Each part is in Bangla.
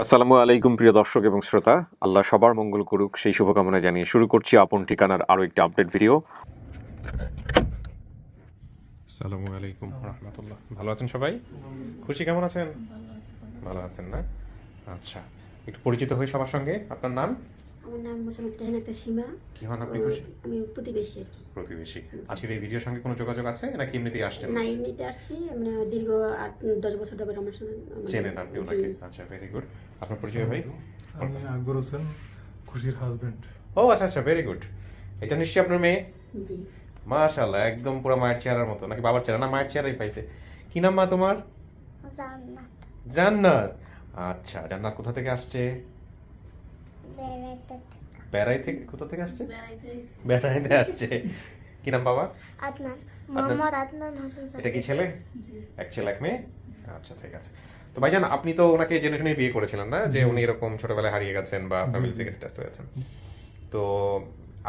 আসসালামু আলাইকুম প্রিয় দর্শক এবং শ্রোতা, আল্লাহ সবার মঙ্গল করুক সেই শুভকামনা জানিয়ে শুরু করছি আপন ঠিকানার আরও একটি আপডেট ভিডিও। আসসালামু আলাইকুম রহমতুল্লাহ। ভালো আছেন সবাই? খুশি কেমন আছেন? ভালো আছেন না? আচ্ছা, একটু পরিচিত হই সবার সঙ্গে। আপনার নাম? আমার নাম মোসাম্মদ রেহানাতা সীমা। কি হন আপনি? খুশি? আমি প্রতিবেশী আর কি। প্রতিবেশী। আজকের এই ভিডিওর সঙ্গে কোনো যোগাযোগ আছে নাকি এমনিতেই আসছেন? না, এমনিতে আসছি। মানে দীর্ঘ 8-10 বছর ধরে আমার সঙ্গে চেনেন আপনি ওনাকে? আচ্ছা, ভেরি গুড। আপনার পরিচয় ভাই? আমি আকবর হোসেন, খুশির হাজবেন্ড। ও আচ্ছা আচ্ছা, ভেরি গুড। এটা নিশ্চয়ই আপনার মেয়ে? জি। মাশাআল্লাহ, একদম পুরো মায়ের চেহারার মতো। নাকি বাবার চেহারা? না, মায়ের চেহারাই পাইছে। কি নাম মা তোমার? জান্নাত জান্নাত। আচ্ছা, জান্নাত কোথা থেকে আসছে? বেড়াতে বেড়াই থেকে? কোথা থেকে আসছে? বেড়াইতে আসছে। কি নাম বাবা? আদনান মোহাম্মদ আদনান হোসেন এটা কি ছেলে? এক ছেলে এক মেয়ে। আচ্ছা, ঠিক আছে। তো ভাইজান, আপনি তো ওনাকে জেনে শুনে বিয়ে করেছিলেন না, যে উনি এরকম ছোটবেলায় হারিয়ে গেছেন বা ফ্যামিলি থেকে টেস্ট হয়েছেন? তো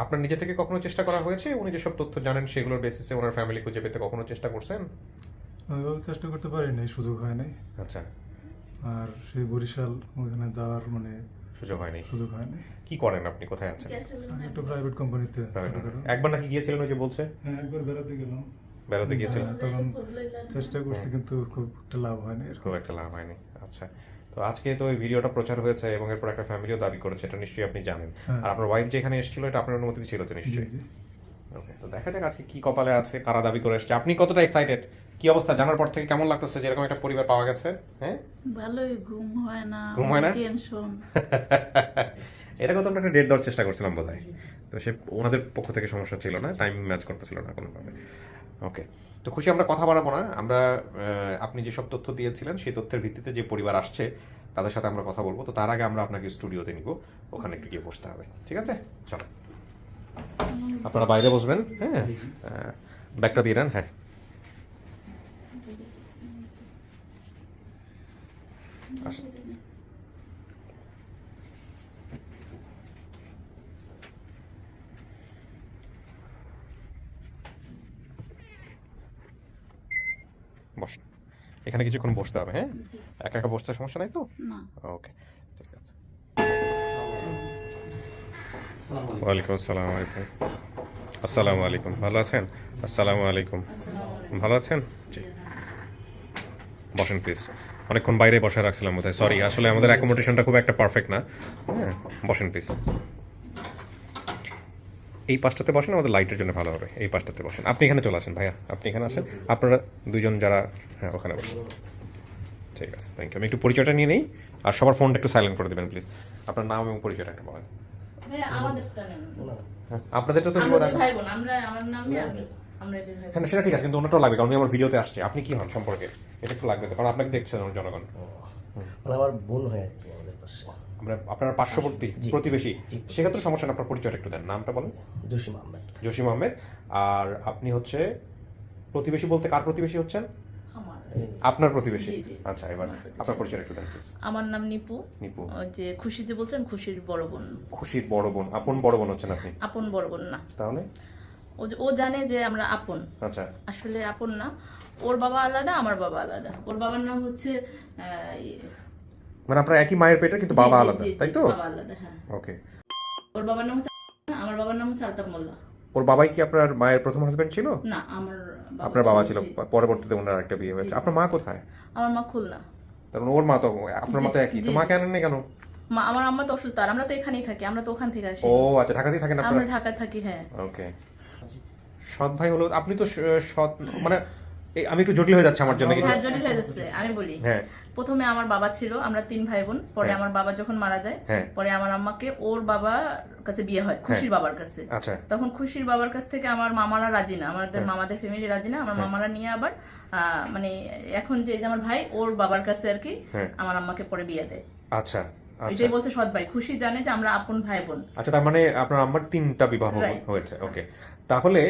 আপনার নিজে থেকে কখনো চেষ্টা করা হয়েছে উনি যেসব তথ্য জানেন সেগুলোর বেসিসে ওনার ফ্যামিলি খুঁজে পেতে কখনো চেষ্টা করছেন? ওইভাবে চেষ্টা করতে পারিনি, সুযোগ হয় নাই। আচ্ছা, আর সেই বরিশাল ওইখানে যাওয়ার সুযোগ হয়নি। সুযোগ হয়নি। কি করেন আপনি? কোথায় আছেন? আমি একটা প্রাইভেট কোম্পানিতে একবার নাকি গিয়েছিলেন ওই যে বলছে? হ্যাঁ, একবার বেড়াতে গেলাম। বেড়াতে গিয়েছিলেন? হ্যাঁ, তখন চেষ্টা করছি কিন্তু খুব একটা লাভ হয়নি এরকম। খুব একটা লাভ হয়নি। আচ্ছা, তো আজকে তো এই ভিডিওটা প্রচার হয়েছে এবং এরপর একটা ফ্যামিলিও দাবি করেছে, এটা নিশ্চয়ই আপনি জানেন। হ্যাঁ। আর আপনার ওয়াইফ যেখানে এসেছিল এটা আপনার অনুমতি ছিল তো জি নিশ্চয়ই? জি। ওকে, তো দেখা যাক আজকে কি কপালে আছে, কারা দাবি করে এসেছে। আপনি কতটা এক্সাইটেড? কি অবস্থা জানার পর থেকে? কেমন লাগতেছে যে এরকম একটা পরিবার পাওয়া গেছে? হ্যাঁ, ভালোই, ঘুম হয় না, ঘুম হয় না? টেনশন। এরকম তো আমরা একটা ডেট দেওয়ার চেষ্টা করছিলাম বোধহয়, তো সে ওনাদের পক্ষ থেকে সমস্যা ছিল না, টাইম ম্যাচ করতেছিল না কোনোভাবে। ওকে, তো খুশি, আমরা কথা বাড়াবো না। আমরা আপনি যেসব তথ্য দিয়েছিলেন সেই তথ্যের ভিত্তিতে যে পরিবার আসছে তাদের সাথে আমরা কথা বলবো। তো তার আগে আমরা আপনাকে স্টুডিওতে নিব, ওখানে একটু গিয়ে বসতে হবে। ঠিক আছে, চলো। আপনারা বাইরে বসবেন। হ্যাঁ, ব্যাগটা দিয়ে দেন। হ্যাঁ, আসুন। বস, এখানে কিছুক্ষণ বসতে হবে। হ্যাঁ, একা একা বসতে সমস্যা নাই তো? না, ওকে, ঠিক আছে। ওয়ালাইকুম আসসালাম আলাইকুম। আসসালামু আলাইকুম। ভালো আছেন? আসসালামু আলাইকুম। ভালো আছেন? জি, বসেন প্লিজ। অনেকক্ষণ বাইরে বসে রাখছিলাম বোধহয়, সরি। আসলে আমাদের অ্যাকোমোডেশনটা খুব একটা পারফেক্ট না। হ্যাঁ, বসেন প্লিজ। এই পাশটাতে বসেন, আমাদের লাইটের জন্য ভালো হবে। এই পাশটাতে বসেন। আপনি এখানে চলে আসেন ভাইয়া, আপনি এখানে আসেন। আপনারা দুজন যারা, হ্যাঁ, ওখানে বসেন। ঠিক আছে, থ্যাংক ইউ। আমি একটু পরিচয়টা নিয়ে নেই, আর সবার ফোনটা একটু সাইলেন্ট করে দেবেন প্লিজ। আপনার নাম এবং পরিচয়টা একটু বলেন। আমাদেরটা নেন। হ্যাঁ, আপনাদেরটা তো দিব। আমরা ভাই বোন, আমার নামই আমরা এদের ভাই বোন। হ্যাঁ, সেটা ঠিক আছে, কিন্তু ওনারটাও লাগবে কারণ উনি আমার ভিডিওতে আসছে। আপনি কি হন সম্পর্কে? এটা একটু লাগবে তো, কারণ আপনাকে দেখছেন জনগণ। মানে আমার বোন হয় আর কি আমাদের পাশে। আমরা আপনার পার্শ্ববর্তী প্রতিবেশী, সেক্ষেত্রে সমস্যা না। আপনার পরিচয়টা একটু দেন, নামটা বলেন। জসিম আহমেদ। জসিম আহমেদ। আর আপনি হচ্ছে প্রতিবেশী বলতে কার প্রতিবেশী হচ্ছেন? আমার আপনার প্রতিবেশী। জি, জি। আচ্ছা, এবার আপনার পরিচয়টা একটু দেন প্লিজ। আমার নাম নিপু। নিপু। ওই যে খুশি যে বলছেন, খুশির বড় বোন। খুশির বড় বোন? আপন বড় বোন হচ্ছেন আপনি? আপন বড় বোন না, তাহলে? ও জানে যে আমরা আপন, আচ্ছা, আসলে আপন না। ওর বাবা আলাদা, আমার বাবা আলাদা। ওর বাবার নাম হচ্ছে মানে আপনারা একই মায়ের পেটে কিন্তু বাবা জি, জি, আলাদা, জি, তাই তো? বাবা আলাদা, হ্যাঁ। ওকে। ওর বাবার নাম হচ্ছে, আমার বাবার নাম হচ্ছে আলতাফ মোল্লা। ওর বাবাই কি আপনার মায়ের প্রথম হাজবেন্ড ছিল? না, আমার আপনার বাবা ছিল, জি। পরবর্তীতে ওনার একটা বিয়ে হয়েছে। আপনার মা কোথায়? আমার মা খুলনা। তার মানে ওর মা তো আপনার মা তো একই, তো জি, মা জি। কেন নেই কেন? মা, আমার আম্মা তো অসুস্থ, আর আমরা তো এখানেই থাকি, আমরা তো ওখান থেকে আসি। ও আচ্ছা, ঢাকাতেই থাকেন আমরা আপনারা? ঢাকায় থাকি, হ্যাঁ। ওকে। সৎ ভাই হলো, আপনি তো সৎ, মানে আমি একটু জটিল হয়ে যাচ্ছে আমার জন্য কিছু। হ্যাঁ, জটিল হয়ে যাচ্ছে, আমি বলি। হ্যাঁ, প্রথমে আমার বাবা ছিল, আমরা 3 ভাই বোন। পরে হ্যাঁ। আমার বাবা যখন মারা যায়, হ্যাঁ। পরে আমার আম্মাকে ওর বাবার কাছে বিয়ে হয়, খুশির বাবার কাছে। আচ্ছা। তখন খুশির বাবার কাছ থেকে আমার মামারা রাজি না, আমাদের মামাদের ফ্যামিলি রাজি না। আমার মামারা নিয়ে আবার মানে এখন যে এই যে আমার ভাই, ওর বাবার কাছে আর কি হ্যাঁ। আমার আম্মাকে পরে বিয়ে দেয়। আচ্ছা আচ্ছা এটাই বলছে সৎ ভাই। খুশি জানে যে আমরা আপন ভাই বোন। আচ্ছা, তার মানে আপনার আম্মার 3টা বিবাহ Right. হয়েছে। ওকে, তাহলে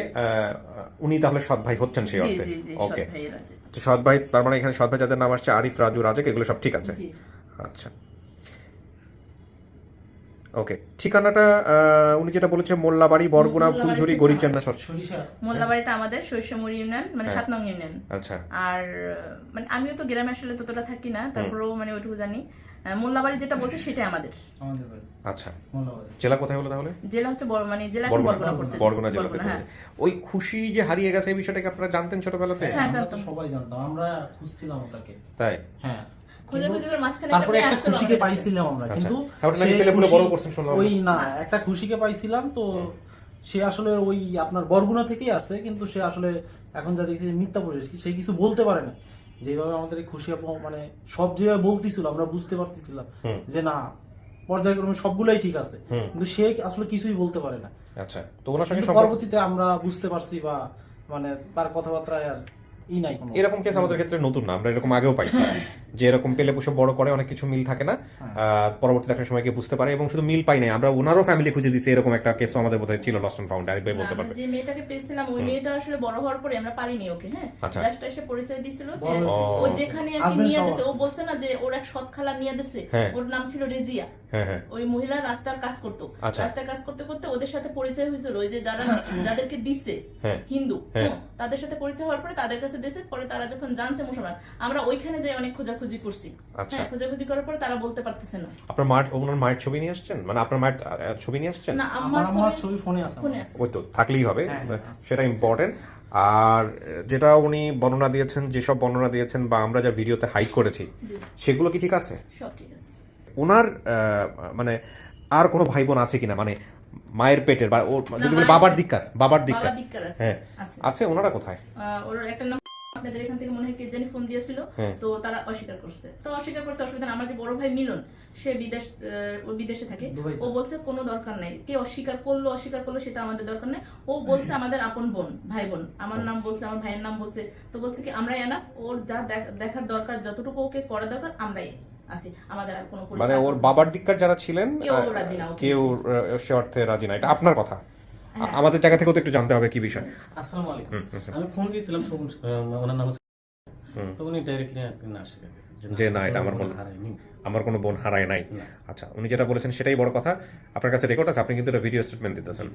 উনি তাহলে সৎ ভাই হচ্ছেন সেই জি, অর্থে? জি, জি, ওকে, সৎ ভাই রাজি। তো সৎ ভাই, তার মানে এখানে সৎ ভাই যাদের নাম আসছে আরিফ, রাজু, রাজেক, এগুলো সব ঠিক আছে? জি। আচ্ছা, ওকে। ঠিকানাটা উনি যেটা বলেছে মোল্লাবাড়ি, বরগুনা, ফুলঝুরি, গরিচান্না, মোল্লাবাড়িটা আমাদের শৈশমুড়ি ইউনিয়ন, মানে হ্যাঁ। 7 নং ইউনিয়ন। আচ্ছা। আর মানে আমিও তো গ্রামে আসলে ততটা থাকি না, তারপরেও মানে ওইটুকু জানি। মোল্লাবাড়ি যেটা বলছে সেটাই আমাদের। আমাদের বাড়ি আচ্ছা, মোল্লাবাড়ি। জেলা কোথায় হলো তাহলে? জেলা হচ্ছে মানে জেলা এখন বরগুনা করছে। বরগুনা জেলাতে বরগুনা, হ্যাঁ। পড়েছে। ওই খুশি যে হারিয়ে গেছে এই বিষয়টাকে আপনারা জানতেন ছোটবেলাতে? হ্যাঁ, আমরা তো জানতাম। সবাই জানতাম, আমরা খুঁজছিলাম তাকে। তাই? হ্যাঁ, খোঁজাখুঁজি করে মাঝখানে তারপরে একটা মেয়ে একটা আসছিল খুশিকে আমাদের কাছে। পাইছিলাম আমরা, আচ্ছা। কিন্তু ওটা নাকি সে পেলে পুলে খুশি- বড় করছেন শুনলাম। ওই না, একটা খুশিকে পাইছিলাম তো সে আসলে ওই আপনার বরগুনা থেকেই আসছে, কিন্তু সে আসলে এখন যা দেখছি মিথ্যা পরিবেশ, সে কিছু বলতে পারে না। যেভাবে আমাদের এই খুশি আপু মানে সব যেভাবে বলতেছিল আমরা বুঝতে পারতেছিলাম যে না, পর্যায়ক্রমে সবগুলাই ঠিক আছে, কিন্তু সে আসলে কিছুই বলতে পারে না। আচ্ছা, তো ওনার সঙ্গে কিন্তু পরবর্তীতে আমরা বুঝতে পারছি বা মানে তার কথাবার্তায় আর নাই কোনো। এরকম কেস আমাদের ক্ষেত্রে নতুন না, আমরা এরকম আগেও পাইছি যে এরকম পেলে পুষে বড় করে অনেক কিছু মিল থাকে না, পরবর্তীতে একটা সময় গিয়ে বুঝতে পারে। এবং শুধু মিল পাই নাই, আমরা ওনারও ফ্যামিলি খুঁজে দিছি, এরকম একটা কেসও আমাদের বোধহয় ছিল, লস্ট এন্ড ফাউন্ড। আরিফ ভাই বলতে পারবে। যে মেয়েটাকে পেয়েছিলাম ওই মেয়েটা আসলে বড় হওয়ার পরে আমরা পারিনি ওকে, হ্যাঁ, আচ্ছা। জাস্ট এসে পরিচয় দিছিল যে বড় ও যেখানে আর কি Husband নিয়ে সহ দিছে, ও আছে। বলছে না যে ওর এক সৎ খালা নিয়ে দিছে, হ্যাঁ। ওর নাম ছিল রেজিয়া। হ্যাঁ হ্যাঁ ওই মহিলা রাস্তার কাজ করতো, আচ্ছা। রাস্তায় কাজ করতে করতে ওদের সাথে পরিচয় হয়েছিল, ওই যে যারা যাদেরকে দিচ্ছে হ্যাঁ। হিন্দু, হ্যাঁ। তাদের সাথে পরিচয় হওয়ার পরে তাদের কাছে দিছে, পরে তারা যখন জানছে মুসলমান, আমরা ওইখানে যাই অনেক খোঁজাখুঁজি করছি। আচ্ছা। হ্যাঁ, খোঁজাখুঁজি করার পরে তারা বলতে পারতেছে না। আপনার মায়ের, ওনার মায়ের ছবি নিয়ে আসছেন? মানে আপনার মায়ের ছবি নিয়ে আসছেন? না, আমার আমার ছবি ফোনে আছে। ফোনে আছে। ওই তো থাকলেই হবে, হ্যাঁ। সেটা ইম্পর্টেন্ট। আর যেটা উনি বর্ণনা দিয়েছেন, যেসব বর্ণনা দিয়েছেন বা আমরা যা ভিডিওতে হাইড করেছি, সেগুলো কি ঠিক আছে? সব ঠিক আছে। ওনার মানে আর কোনো ভাই বোন আছে কিনা, মানে মায়ের পেটের বা ওর যদি বলি বাবার দিককার? বাবার দিককার, বাবার দিককার আছে। হ্যাঁ আছে। আছে। ওনারা কোথায়? ওর একটা নাম আপনাদের এখান থেকে মনে হয় কে জানি ফোন দিয়েছিল, হ্যাঁ। তো তারা অস্বীকার করছে। তো অস্বীকার করছে, অসুবিধা না। আমার যে বড় ভাই মিলন, সে ও বিদেশে থাকে, দুবাইতে। ও বলছে কোনো দরকার নাই, কে অস্বীকার করলো সেটা আমাদের দরকার নাই। ও বলছে আমাদের আপন বোন, ভাই বোন, আমার নাম বলছে, আমার ভাইয়ের নাম বলছে, তো বলছে কি আমরা এনাফ, ওর যা দেখার দরকার, যতটুকু ওকে করা দরকার আমরাই আছি, আমাদের আর কোনো মানে ওর বাবার দিককার যারা ছিলেন কেউ রাজি না, ওকে কেউ সে অর্থে রাজি না, এটা আপনার কথা। আমাদের জায়গা থেকেও তো একটু জানতে হবে কি বিষয়। আসসালামু আলাইকুম। আমি ফোন দিয়েছিলাম, ওনার নাম তো উনি ডাইরেক্টলি না স্বীকার করেছেন যে না, এটা আমার বোন হারায়নি। আমার কোনো বোন হারায় নাই। আচ্ছা, উনি যেটা বলেছেন সেটাই বড় কথা। আপনার কাছে রেকর্ড আছে, আপনি কিন্তু এটা ভিডিও স্টেটমেন্ট দিতেছেন।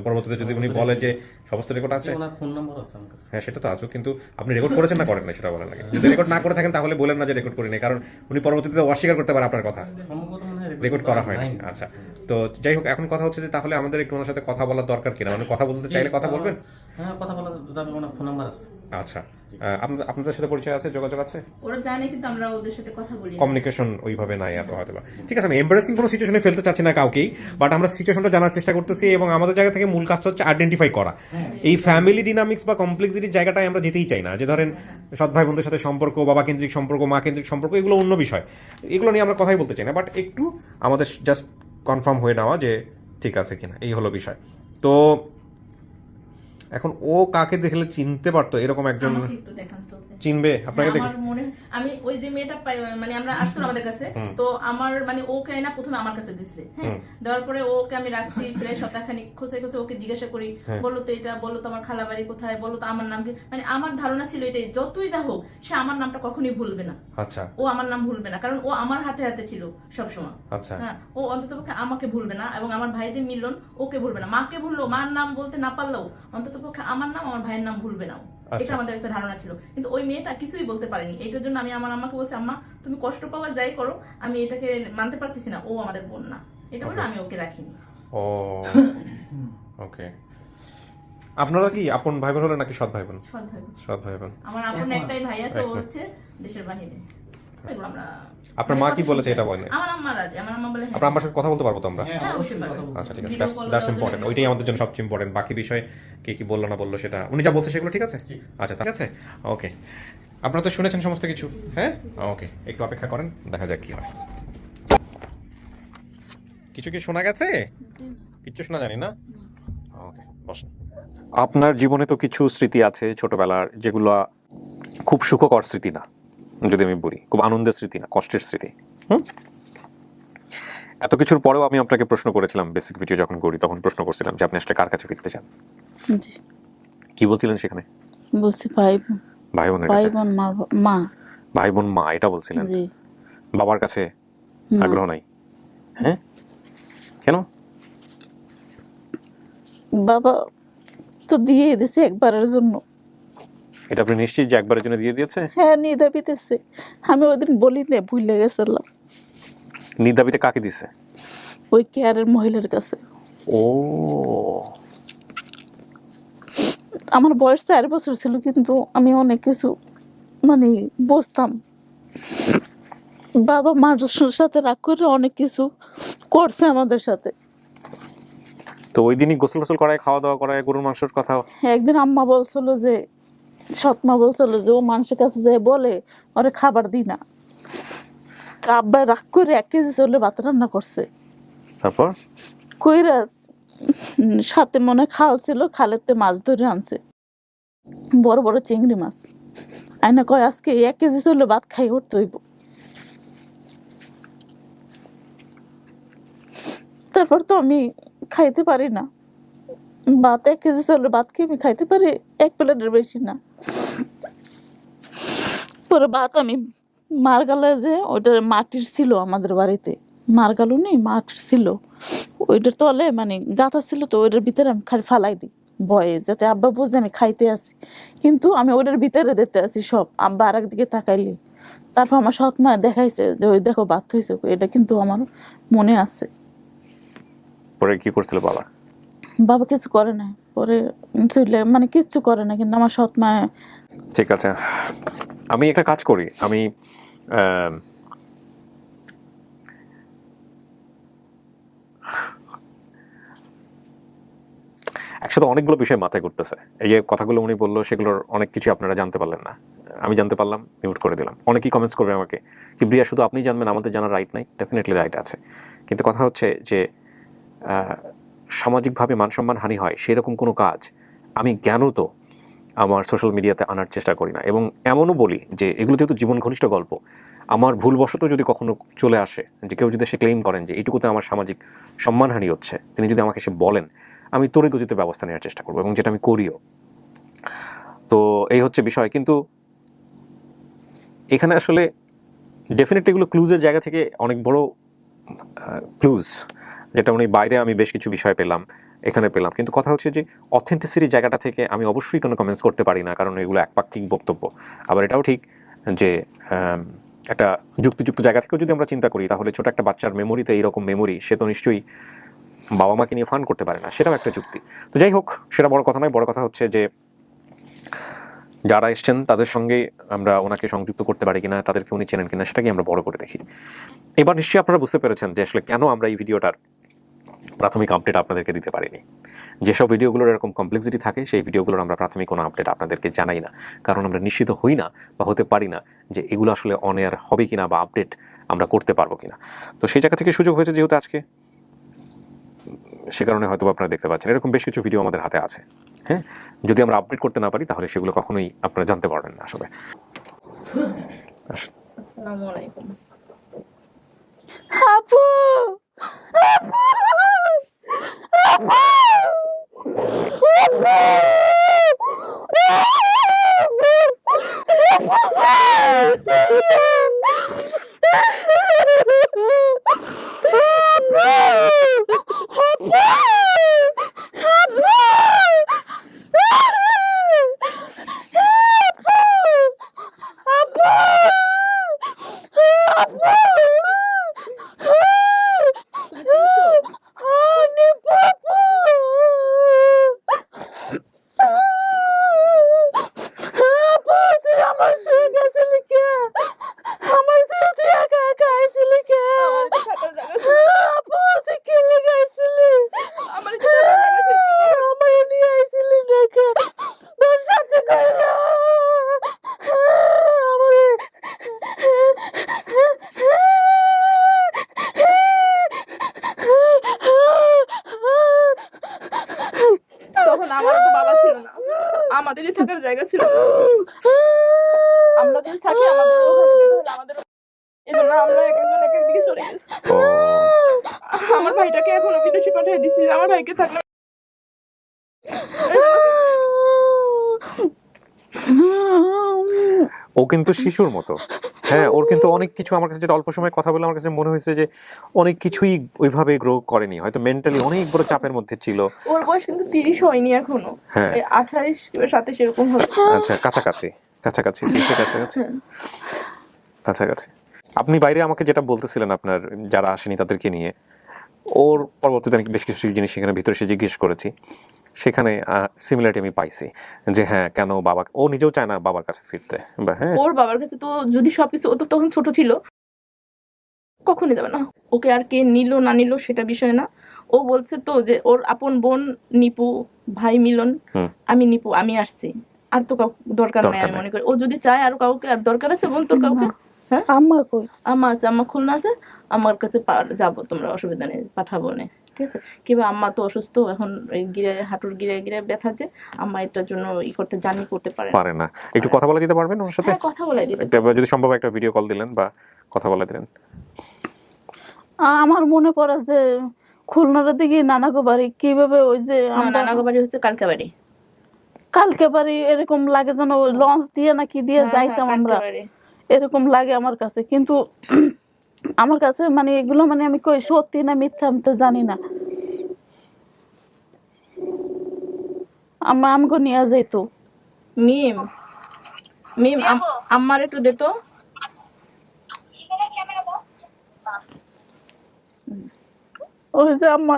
পরবর্তীতে যদি উনি বলে যে সমস্ত রেকর্ড আছে, ওনার ফোন নাম্বার আছে আমার কাছে। হ্যাঁ সেটা তো আছে, কিন্তু আপনি রেকর্ড করেছেন না করেন না সেটা বলেন লাগে। যদি রেকর্ড না করে থাকেন তাহলে বলেন না যে রেকর্ড করি নাই, কারণ উনি পরবর্তীতে অস্বীকার করতে পারে আপনার কথা, সম্ভবত মনে হয় রেকর্ড করা হয়নি। আচ্ছা, তো যাই হোক, এখন কথা হচ্ছে যে তাহলে আমাদের একটু ওনার সাথে কথা বলার দরকার কিনা, মানে কথা বলতে চাইলে কথা বলবেন? হ্যাঁ, কথা বলা যাবে, ওনার ফোন নাম্বার আছে। আচ্ছা, আপনাদের সাথে পরিচয় আছে, যোগাযোগ আছে? ওরা জানে, কিন্তু আমরা ওদের সাথে কথা বলি না। কমিউনিকেশন ওইভাবে নাই এত হয়তো বা। ঠিক আছে, আমি এম্বারেসিং কোনো সিচুয়েশনে ফেলতে চাচ্ছি না কাউকেই, বাট আমরা সিচুয়েশনটা জানার চেষ্টা করতেছি এবং আমাদের জায়গা থেকে মূল কাজটা হচ্ছে আইডেন্টিফাই করা। এই ফ্যামিলি ডিনামিক্স বা কমপ্লেক্সিটির জায়গাটায় আমরা যেতেই চাই না, যে ধরেন সৎ ভাই বোনদের সাথে সম্পর্ক, বাবা কেন্দ্রিক সম্পর্ক, মা কেন্দ্রিক সম্পর্ক, এগুলো অন্য বিষয়, এগুলো নিয়ে আমরা কথাই বলতে চাই না, বাট একটু আমাদের জাস্ট কনফার্ম হয়ে নেওয়া যে ঠিক আছে কিনা, এই হলো বিষয়। তো এখন ও কাকে দেখলে চিনতে পারতো এরকম একজন? আমাকে একটু দেখান তো। চিনবে আপনাকে দেখে? আমার মনে আমি ওই যে মেয়েটা মানে আমরা আসছিল আমাদের কাছে, তো আমার মানে ওকে না প্রথমে আমার কাছে দিচ্ছে, হ্যাঁ, দেওয়ার পরে ওকে আমি রাখছি প্রায় সপ্তাহখানিক, খোঁজে খোঁজে ওকে জিজ্ঞাসা করি, বললো তো এটা, বললো তো আমার খালা বাড়ি কোথায়, বললো তো আমার নাম কি। মানে আমার ধারণা ছিল এটাই, যতই যা হোক সে আমার নামটা কখনোই ভুলবে না। আচ্ছা ও আমার নাম ভুলবে না, কারণ ও আমার হাতে হাতে ছিল সবসময়। আচ্ছা হ্যাঁ, ও অন্ততপক্ষে আমাকে ভুলবে না, এবং আমার ভাই যে মিলন ওকে ভুলবে না। মাকে ভুললো, মার নাম বলতে না পারলেও অন্ততপক্ষে আমার নাম, আমার ভাইয়ের নাম ভুলবে না। এটা আমাদের একটা ধারণা ছিল, কিন্তু ওই মেয়েটা কিছুই বলতে পারেনি। এটার জন্য আমি আমার আম্মাকে বলছি, আম্মা তুমি কষ্ট পাওয়া যাই করো, আমি এটাকে মানতে পারতেছি না, ও আমাদের বোন না, এটা বলে আমি ওকে রাখিনি। ও ওকে। আপনারা কি আপন ভাই বোন হলেন নাকি সৎ ভাই বোন? সৎ ভাই বোন। সৎ ভাই বোন। আমার আপন একটাই ভাই আছে, ও হচ্ছে দেশের বাহিরে। এগুলো আমরা আপনার মা কি বলেছে এটা বলেন? আমার আম্মা রাজি, আমার আম্মা বলে আপনার আমার সাথে কথা বলতে পারবো তো আমরা? হ্যাঁ, অবশ্যই পারবে। আচ্ছা ঠিক আছে, Video call দ্যাটস দেওয়া ইম্পর্টেন্ট, যাবে। ওইটাই আমাদের জন্য সবচেয়ে ইম্পর্টেন্ট। বাকি বিষয় কে কি বললো না বললো সেটা উনি যা বলছে সেগুলো ঠিক আছে। আচ্ছা ঠিক আছে, ওকে। আপনারা তো শুনেছেন সমস্ত কিছু, হ্যাঁ ওকে, একটু অপেক্ষা করেন, দেখা যাক কি হয়। কিছু কি শোনা গেছে? কিচ্ছু শোনা জানি না। ওকে, বসুন। আপনার জীবনে তো কিছু স্মৃতি আছে ছোটবেলার, যেগুলো খুব সুখকর স্মৃতি না, যদি আমি বলি খুব আনন্দের স্মৃতি না, কষ্টের স্মৃতি। এত কিছুর পরেও আমি আপনাকে প্রশ্ন করেছিলাম, বেসিক ভিডিও যখন করি তখন প্রশ্ন করছিলাম যে আপনি আসলে কার কাছে ফিরতে চান। জি, কি বলছিলেন সেখানে? বলছি ভাই বোন, ভাই বোনের ভাই কাছে? বোন, মা। ভাই বোন, মা, এটা বলছিলেন? জি। বাবার কাছে না। আগ্রহ নাই? হ্যাঁ, কেন? বাবা তো দিয়ে দিছে একবারের জন্য। এটা আপনি নিশ্চিত যে একবারের জন্য দিয়ে দিয়েছে? হ্যাঁ, নিয়ে দিতেছে। আমি ওই দিন বলি না, ভুলে গেছিলাম। নির্দাবিতে কাকে দিছে? ওই কেয়ারের মহিলার কাছে। ও আমার বয়স 4 বছর ছিল, কিন্তু আমি অনেক কিছু মানে বুঝতাম। বাবা মার সাথে রাগ করে অনেক কিছু করছে আমাদের সাথে। তো ওই দিনই গোসল টোসল করায়, খাওয়া দাওয়া করায়, গরুর মাংসের কথা। একদিন আম্মা বলছিল যে, সৎমা বলছিল যে ও মানুষের কাছে যে বলে ওরে খাবার দি না। আব্বা রাগ করে 1 কেজি চলে ভাত রান্না করছে। তারপর কইরাস সাথে মনে খাল ছিল, খালেতে মাছ ধরে আনছে, বড় বড় চিংড়ি মাছ। আইনা কয় আজকে 1 কেজি চলে ভাত খাই উঠতে হইব। তারপর তো আমি খাইতে পারি না ভাত। 1 কেজি চলে ভাত খেয়ে আমি খাইতে পারি 1 প্লেটের বেশি না। পরে ভাত আমি মারগালে, যে ওইটা মাটির ছিল আমাদের বাড়িতে, মারগালু নেই, মাটির ছিল, ওইটার তলে মানে গাঁথা ছিল, তো ওইটার ভিতরে আমি খালি ফালাই দিই ভয়ে, যাতে আব্বা বুঝে আমি খাইতে আসি। কিন্তু আমি ওইটার ভিতরে দিতে আসি সব, আব্বা আর একদিকে তাকাইলে। তারপর আমার সৎ মা দেখাইছে যে ওই দেখো ভাত হয়েছে, এটা কিন্তু আমার মনে আছে। পরে কি করছিল বাবা? বাবা কিছু করে না, পরে চলে মানে কিচ্ছু করে না, কিন্তু আমার সৎ মা। ঠিক আছে, আমি একটা কাজ করি, আমি একসাথে অনেকগুলো বিষয় মাথায় ঘুরতেছে। এই যে কথাগুলো উনি বললো, সেগুলোর অনেক কিছু আপনারা জানতে পারলেন না, আমি জানতে পারলাম, মিউট করে দিলাম। অনেকেই কমেন্টস করবে আমাকে, কিবরিয়া শুধু আপনি জানবেন, আমাদের জানার রাইট নাই। ডেফিনেটলি রাইট আছে, কিন্তু কথা হচ্ছে যে সামাজিকভাবে মানসম্মান হানি হয় সেরকম কোনো কাজ আমি জ্ঞানত আমার সোশ্যাল মিডিয়াতে আনার চেষ্টা করি না। এবং এমনও বলি যে এগুলো যেহেতু জীবন ঘনিষ্ঠ গল্প, আমার ভুলবশত যদি কখনো চলে আসে, যে কেউ যদি সে ক্লেম করেন যে এইটুকুতে আমার সামাজিক সম্মানহানি হচ্ছে, তিনি যদি আমাকে সে বলেন, আমি তড়িৎ গতিতে ব্যবস্থা নেওয়ার চেষ্টা করবো, এবং যেটা আমি করিও। তো এই হচ্ছে বিষয়। কিন্তু এখানে আসলে ডেফিনেটলি এগুলো ক্লুজের জায়গা থেকে অনেক বড় ক্লুজ, যেটা উনি বাইরে আমি বেশ কিছু বিষয় পেলাম, এখানে পেলাম। কিন্তু কথা হচ্ছে যে অথেন্টিসিটির জায়গাটা থেকে আমি অবশ্যই কোনো কমেন্টস করতে পারি না, কারণ এগুলো একপাক্ষিক বক্তব্য। আবার এটাও ঠিক যে একটা যুক্তিযুক্ত জায়গা থেকেও যদি আমরা চিন্তা করি, তাহলে ছোট একটা বাচ্চার মেমোরিতে এইরকম মেমোরি, সে তো নিশ্চয়ই বাবা মাকে নিয়ে ফান করতে পারে না, সেটাও একটা যুক্তি। তো যাই হোক, সেটা বড় কথা নয়। বড় কথা হচ্ছে যে যারা এসছেন তাদের সঙ্গে আমরা ওনাকে সংযুক্ত করতে পারি কিনা, তাদেরকে উনি চেনেন কিনা, সেটাকে আমরা বড় করে দেখি। এবার নিশ্চয়ই আপনারা বুঝতে পেরেছেন যে আসলে কেন আমরা এই ভিডিওটার প্রাথমিক আপডেট আপনাদেরকে দিতে পারিনি। যেসব ভিডিওগুলোর এরকম কমপ্লেক্সিটি থাকে, সেই ভিডিওগুলোর আমরা প্রাথমিক কোনো আপডেট আপনাদেরকে জানাই না, কারণ আমরা নিশ্চিত হই না বা হতে পারি না যে এগুলো আসলে অন এয়ার হবে কিনা বা আপডেট আমরা করতে পারবো কিনা। তো সেই জায়গা থেকে সুযোগ হয়েছে যেহেতু আজকে, সে কারণে হয়তো আপনারা দেখতে পাচ্ছেন এরকম বেশ কিছু ভিডিও আমাদের হাতে আছে। হ্যাঁ, যদি আমরা আপডেট করতে না পারি, তাহলে সেগুলো কখনোই আপনারা জানতে পারবেন না আসলে। আসসালামু আলাইকুম। আপু, আপু, তখন আমারও তো বাবা ছিল না, আমাদেরই থাকার জায়গা ছিল। আমরা যদি থাকি আমাদের এই জন্য আমরা এক একজন এক একদিকে চলে গেছি। আমার ভাইটাকে এখনো বিদেশে পাঠিয়ে দিচ্ছি, আমার ভাইকে থাকলে ও কিন্তু শিশুর মতো। হ্যাঁ, ওর কিন্তু অনেক কিছু আমার কাছে, যেটা অল্প সময় কথা বলে আমার কাছে মনে হয়েছে যে অনেক কিছুই ওইভাবে গ্রো করেনি, হয়তো মেন্টালি অনেক বড় চাপের মধ্যে ছিল। ওর বয়স কিন্তু 30 হয়নি এখনো, হ্যাঁ 28 কিংবা 27 এরকম হবে। আচ্ছা, কাছাকাছি 30-এর কাছাকাছি। আপনি বাইরে আমাকে যেটা বলতেছিলেন আপনার যারা আসেনি তাদেরকে নিয়ে, ওর পরবর্তীতে আমি বেশ কিছু জিনিস সেখানে ভিতরে এসে জিজ্ঞেস করেছি, সেখানে সিমিলারিটি আমি পাইছি যে হ্যাঁ কেন বাবা, ও নিজেও চায় না বাবার কাছে ফিরতে, বা হ্যাঁ ওর বাবার কাছে তো যদি সবকিছু, ও তো তখন ছোট ছিল, কখনই যাবে না। ওকে আর কে নিল না নিল সেটা বিষয় না। ও বলছে তো যে ওর আপন বোন নিপু, ভাই মিলন, আমি নিপু, আমি আসছি, আর তো দরকার নাই। আমি মনে করি ও যদি চায় আরো কাউকে, আর দরকার আছে বোন তোর কাউকে? হ্যাঁ, আম্মা কই? আম্মা আছে, আম্মা খুলনা আছে, আমার কাছে যাবো, তোমরা অসুবিধা নেই, পাঠাবো না, ঠিক আছে? কিংবা আম্মা তো অসুস্থ এখন, এই গিরে হাঁটুর গিরে গিরে ব্যথা, যে আম্মা এটার জন্য জার্নি করতে পারে না। একটু কথা বলে দিতে পারবেন ওর সাথে? হ্যাঁ, কথা বলাই দিতে যদি সম্ভব একটা ভিডিও কল দিলেন বা কথা বলে দিলেন। আমার মনে পড়ে যে খুলনার দিকে নানাগো বাড়ি, কিভাবে ওই যে নানাগো বাড়ি হচ্ছে কালকা বাড়ি, কালকে বাড়ি এরকম লাগে যেন লঞ্চ দিয়ে নাকি দিয়ে যাইতাম আমরা, এরকম লাগে আমার কাছে। কিন্তু আমার কাছে মানে এগুলো মানে আমি কই সত্যি না মিথ্যা আমি তো জানি না। আমাকে নিয়ে যাইতো। মিম মিম আম্মার একটু দে তো। ওই যে আম্মা,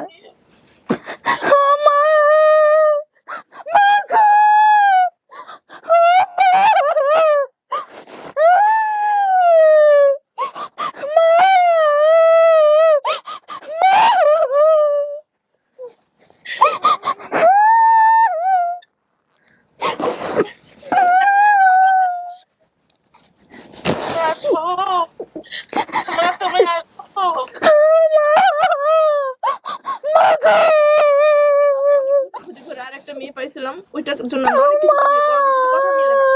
আর একটা মেয়ে পাইছিলাম, ওইটার জন্য আমরা অনেক কিছু করি, কথা মিলে না।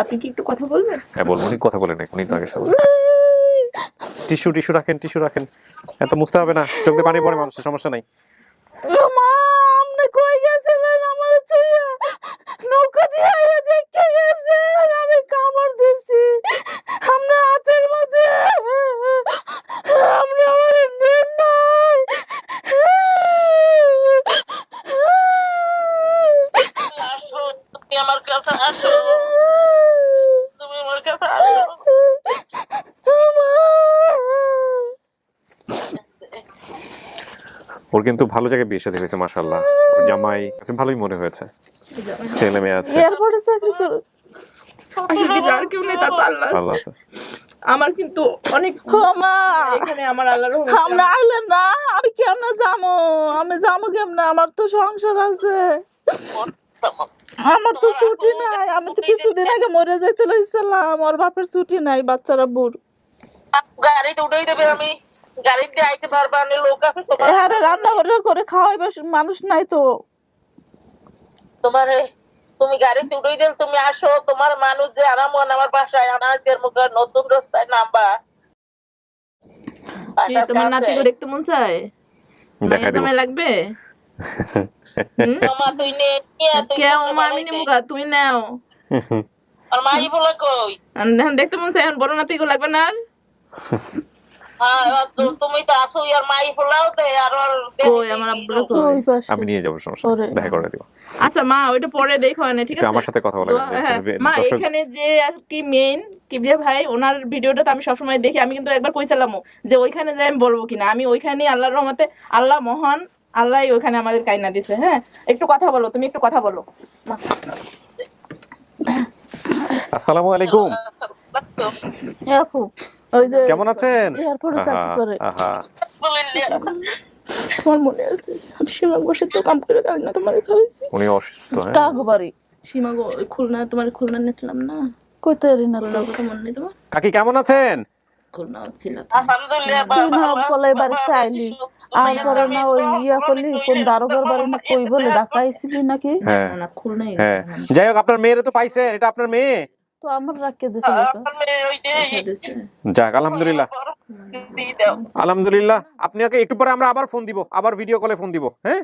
আপনি কি একটু কথা বলবেন? হ্যাঁ বলবো, কথা বলেন এখনই তো আগে সব। টিস্যু রাখেন, এত মুছতে হবে না, চোখ দিয়ে পানি পড়ে মানুষের, সমস্যা নাই। মা আপনি কই গেছিলেন? আমার চুইয়া নৌকা দিয়ে আইয়া দেখে গেছেন আমি কামড় দিছি আপনি হাতের মধ্যে, আপনি আমার নেন নাই। তুমি আমার কাছে আসো, তুমি আমার কাছে আসো। ওর কিন্তু ভালো জায়গায় বিয়ে শাদী হয়েছে মাশাআল্লাহ, ওর জামাই কাছে ভালোই মনে হয়েছে, ছেলে মেয়ে আছে, এয়ারপোর্টে চাকরি করে। আসলে কি যার কেউ নেই, তার আল্লাহ ভালো আছে। আছে। আমার কিন্তু অনেক মা এখানে আমার আল্লাহর রহমতে আমরা আইলেন না, আমি কেমনে যাবো? আমি যাবো কেমনে? আমার তো সংসার আছে, আমার তো ছুটি নাই। আমি তো কিছুদিন আগে মরে যাইতে লইছিলাম, ওর বাপের ছুটি নাই, বাচ্চারা বুড়। গাড়িতে উঠাই দেবে, আমি গাড়িতে আইতে পারবা, আমি লোক আছে তোমার। এহারে রান্না করে খাওয়াইবে মানুষ নাই তো। তোমারে তুমি গাড়িতে উঠাই দিল, তুমি আসো, তোমার মানুষ যে আরামন আমার বাসায় আনাজের মুখে নতুন রাস্তায় নামবা। কি তোমার নাতিকে দেখতে মন চায়? দেখাই দেব। তোমায় লাগবে? মামা তুই নে, কেউ মা আমি নিমুগা, তুমি নাও। আর মাই বলে কই? দেখতে মন চায়, এখন বড় নাতিকে লাগবে না আর? হ্যাঁ, তুমি তো আছো, আর মাই ফলাও দে, আর কই আমার আব্বুরা কই? আমি নিয়ে যাবো, সমস্যা নেই, দেখা করে দিব। আচ্ছা মা, ওইটা পরে দেখো না, ঠিক আছে? আমার সাথে কথা বলে হ্যাঁ, মা এখানে যে আর কি মেইন কিবরিয়া ভাই, ওনার ভিডিওটা তো আমি সবসময় দেখি। আমি কিন্তু একবার কইছিলামও যে ওইখানে যাই আমি বলবো কিনা। আমি ওইখানে আল্লাহর রহমতে, আল্লাহ মহান, আল্লাহ ওইখানে আমাদের কাইনা দিছে। হ্যাঁ, একটু কথা বলো, তুমি একটু কথা বলো। আসসালামু আলাইকুম। আপু ওই যে কেমন আছেন? এয়ারপোর্টে চাকরি করে। তোমার মনে আছে আমি সীমা বসে তো কাম করে না তোমার খাওয়াইছি? উনি অসুস্থ, হ্যাঁ। কাগো বাড়ি সীমা গো, খুলনা, তোমার খুলনা নিয়েছিলাম না? কই তৈরি না খুলনার কথা মনে নেই তোমার? কাকি কেমন আছেন? খুলনা ছিল আলহামদুলিল্লাহ। তুই না বলে বাড়িতে আইলি, আর পরে না ওই ইয়া করলি কোন দারোগার বাড়ি না কই বলে ঢাকা আইছিলি নাকি? হ্যাঁ না, খুলনাই হ্যাঁ, যাই হোক আপনার মেয়েরে তো পাইছেন, এটা আপনার মেয়ে। তো আমার রাখকে দিছিল তো। যাক আলহামদুলিল্লাহ, আলহামদুলিল্লাহ। আপনাকে একটু পরে আমরা আবার ফোন দিব, আবার ভিডিও কলে ফোন দিব। হ্যাঁ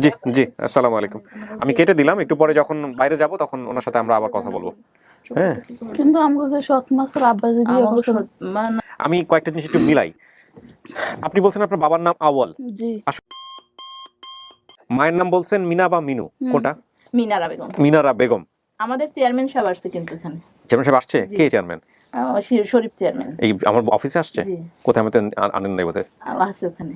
জি জি, আসসালামু আলাইকুম। আমি কেটে দিলাম, একটু পরে যখন বাইরে যাব তখন ওনার সাথে আমরা আবার কথা বলবো। হ্যাঁ, কিন্তু আমগো যে সৎ মাসের আব্বা যে বিয়ে করছে, আমি কয়েকটা জিনিস একটু মিলাই। আপনি বলছেন আপনার বাবার নাম আওয়াল, জি মায়ের নাম বলছেন মিনা বা মিনু, কোনটা? মিনারা বেগম। মিনারা বেগম। আমাদের চেয়ারম্যান সাহেব আসছে কিন্তু এখানে। চেয়ারম্যান সাহেব আসছে? কে চেয়ারম্যান? শরীফ চেয়ারম্যান। এই আমার অফিসে আসছে? জি। কোথায়? আমি তো আনেন নাই বোধহয়। আছে ওখানে।